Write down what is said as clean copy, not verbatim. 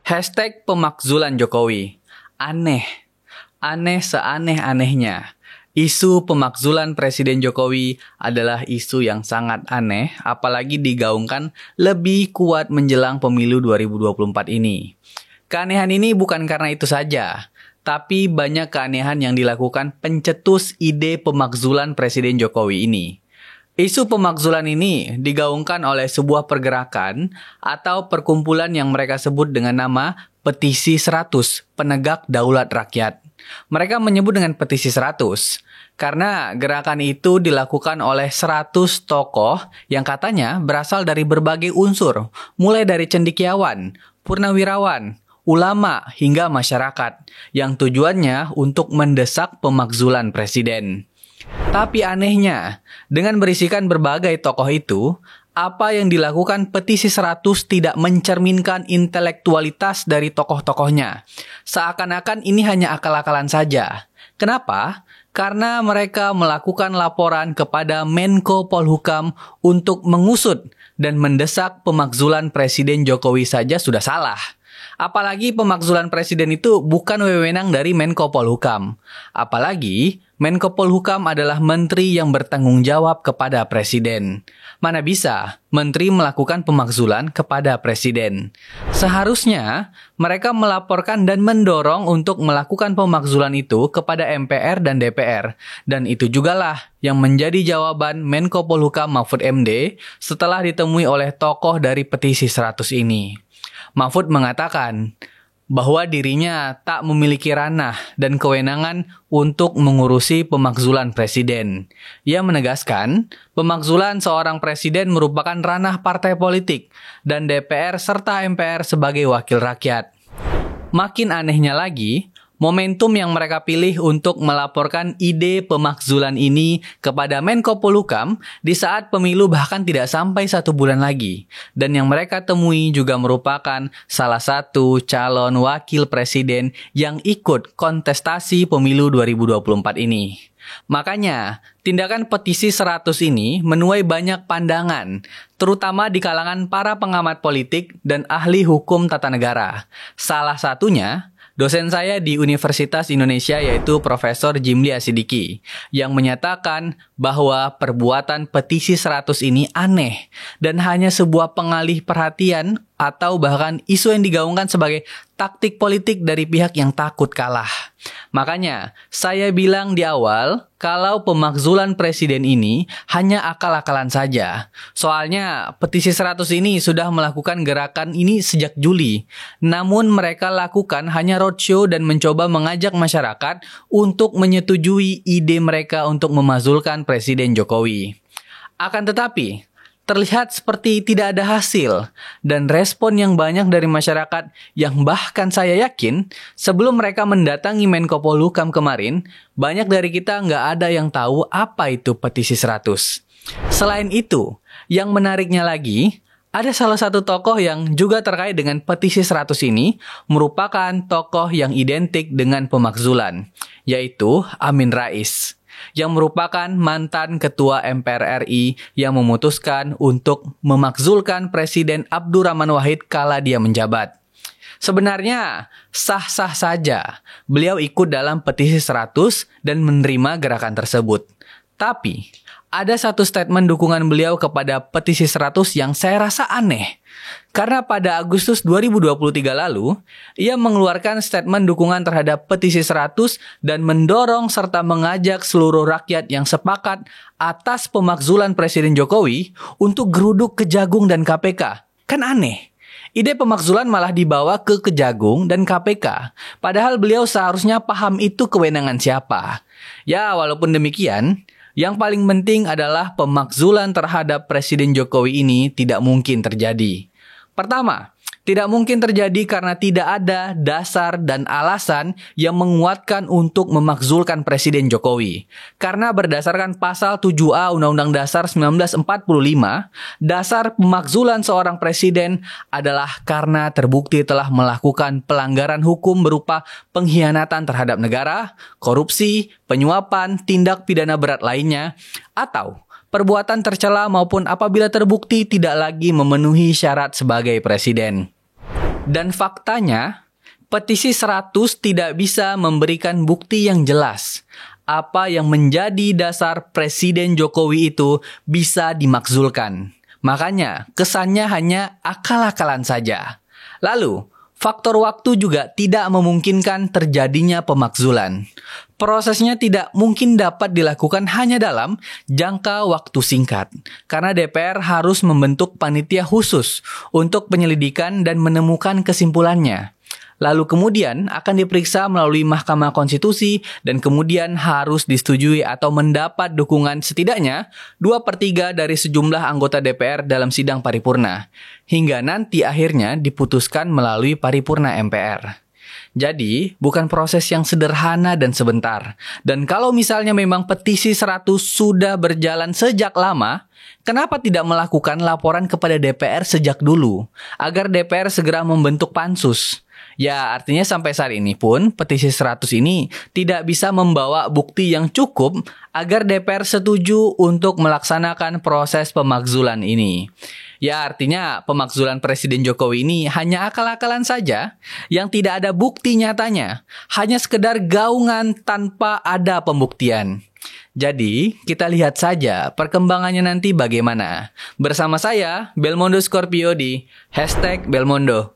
Hashtag pemakzulan Jokowi. Aneh. Aneh seaneh-anehnya. Isu pemakzulan Presiden Jokowi adalah isu yang sangat aneh, apalagi digaungkan lebih kuat menjelang pemilu 2024 ini. Keanehan ini bukan karena itu saja, tapi banyak keanehan yang dilakukan pencetus ide pemakzulan Presiden Jokowi ini. Isu pemakzulan ini digaungkan oleh sebuah pergerakan atau perkumpulan yang mereka sebut dengan nama Petisi 100 Penegak Daulat Rakyat. Mereka menyebut dengan Petisi 100 karena gerakan itu dilakukan oleh 100 tokoh yang katanya berasal dari berbagai unsur, mulai dari cendekiawan, purnawirawan, ulama, hingga masyarakat, yang tujuannya untuk mendesak pemakzulan presiden. Tapi anehnya, dengan berisikan berbagai tokoh itu, apa yang dilakukan Petisi 100 tidak mencerminkan intelektualitas dari tokoh-tokohnya. Seakan-akan ini hanya akal-akalan saja. Kenapa? Karena mereka melakukan laporan kepada Menko Polhukam untuk mengusut dan mendesak pemakzulan Presiden Jokowi saja sudah salah. Apalagi pemakzulan presiden itu bukan wewenang dari Menko Polhukam. Apalagi Menko Polhukam adalah menteri yang bertanggung jawab kepada presiden. Mana bisa menteri melakukan pemakzulan kepada presiden? Seharusnya mereka melaporkan dan mendorong untuk melakukan pemakzulan itu kepada MPR dan DPR. Dan itu jugalah yang menjadi jawaban Menko Polhukam Mahfud MD setelah ditemui oleh tokoh dari Petisi 100 ini. Mahfud mengatakan bahwa dirinya tak memiliki ranah dan kewenangan untuk mengurusi pemakzulan presiden. Ia menegaskan, pemakzulan seorang presiden merupakan ranah partai politik dan DPR serta MPR sebagai wakil rakyat. Makin anehnya lagi, momentum yang mereka pilih untuk melaporkan ide pemakzulan ini kepada Menko Polhukam di saat pemilu bahkan tidak sampai 1 bulan lagi. Dan yang mereka temui juga merupakan salah satu calon wakil presiden yang ikut kontestasi pemilu 2024 ini. Makanya, tindakan Petisi 100 ini menuai banyak pandangan, terutama di kalangan para pengamat politik dan ahli hukum tata negara. Salah satunya, dosen saya di Universitas Indonesia yaitu Profesor Jimli Asidiki yang menyatakan bahwa perbuatan Petisi 100 ini aneh dan hanya sebuah pengalih perhatian atau bahkan isu yang digaungkan sebagai taktik politik dari pihak yang takut kalah. Makanya, saya bilang di awal kalau pemakzulan presiden ini hanya akal-akalan saja. Soalnya, Petisi 100 ini sudah melakukan gerakan ini sejak Juli. Namun mereka lakukan hanya roadshow dan mencoba mengajak masyarakat untuk menyetujui ide mereka untuk memakzulkan Presiden Jokowi. Akan tetapi, terlihat seperti tidak ada hasil dan respon yang banyak dari masyarakat yang bahkan saya yakin sebelum mereka mendatangi Menko Polhukam kemarin, banyak dari kita nggak ada yang tahu apa itu Petisi 100. Selain itu, yang menariknya lagi, ada salah satu tokoh yang juga terkait dengan Petisi 100 ini merupakan tokoh yang identik dengan pemakzulan, yaitu Amin Rais, yang merupakan mantan ketua MPR RI yang memutuskan untuk memakzulkan Presiden Abdurrahman Wahid kala dia menjabat. Sebenarnya sah-sah saja beliau ikut dalam Petisi 100 dan menerima gerakan tersebut. Tapi ada satu statement dukungan beliau kepada Petisi 100 yang saya rasa aneh. Karena pada Agustus 2023 lalu, ia mengeluarkan statement dukungan terhadap Petisi 100 dan mendorong serta mengajak seluruh rakyat yang sepakat atas pemakzulan Presiden Jokowi untuk geruduk Kejagung dan KPK. Kan aneh. Ide pemakzulan malah dibawa ke Kejagung dan KPK. Padahal beliau seharusnya paham itu kewenangan siapa. Ya, walaupun demikian, yang paling penting adalah pemakzulan terhadap Presiden Jokowi ini tidak mungkin terjadi. Pertama, tidak mungkin terjadi karena tidak ada dasar dan alasan yang menguatkan untuk memakzulkan Presiden Jokowi. Karena berdasarkan pasal 7A Undang-Undang Dasar 1945, dasar pemakzulan seorang presiden adalah karena terbukti telah melakukan pelanggaran hukum berupa pengkhianatan terhadap negara, korupsi, penyuapan, tindak pidana berat lainnya, atau perbuatan tercela maupun apabila terbukti tidak lagi memenuhi syarat sebagai presiden. Dan faktanya, petisi 100 tidak bisa memberikan bukti yang jelas apa yang menjadi dasar Presiden Jokowi itu bisa dimakzulkan. Makanya, kesannya hanya akal-akalan saja. Lalu, faktor waktu juga tidak memungkinkan terjadinya pemakzulan. Prosesnya tidak mungkin dapat dilakukan hanya dalam jangka waktu singkat, karena DPR harus membentuk panitia khusus untuk penyelidikan dan menemukan kesimpulannya. Lalu kemudian akan diperiksa melalui Mahkamah Konstitusi dan kemudian harus disetujui atau mendapat dukungan setidaknya 2/3 dari sejumlah anggota DPR dalam sidang paripurna. Hingga nanti akhirnya diputuskan melalui paripurna MPR. Jadi, bukan proses yang sederhana dan sebentar. Dan kalau misalnya memang petisi 100 sudah berjalan sejak lama, kenapa tidak melakukan laporan kepada DPR sejak dulu, agar DPR segera membentuk pansus? Ya, artinya sampai saat ini pun petisi 100 ini tidak bisa membawa bukti yang cukup agar DPR setuju untuk melaksanakan proses pemakzulan ini. Ya, artinya pemakzulan Presiden Jokowi ini hanya akal-akalan saja yang tidak ada bukti nyatanya, hanya sekedar gaungan tanpa ada pembuktian. Jadi, kita lihat saja perkembangannya nanti bagaimana. Bersama saya, Belmondo Scorpio di #Belmondo.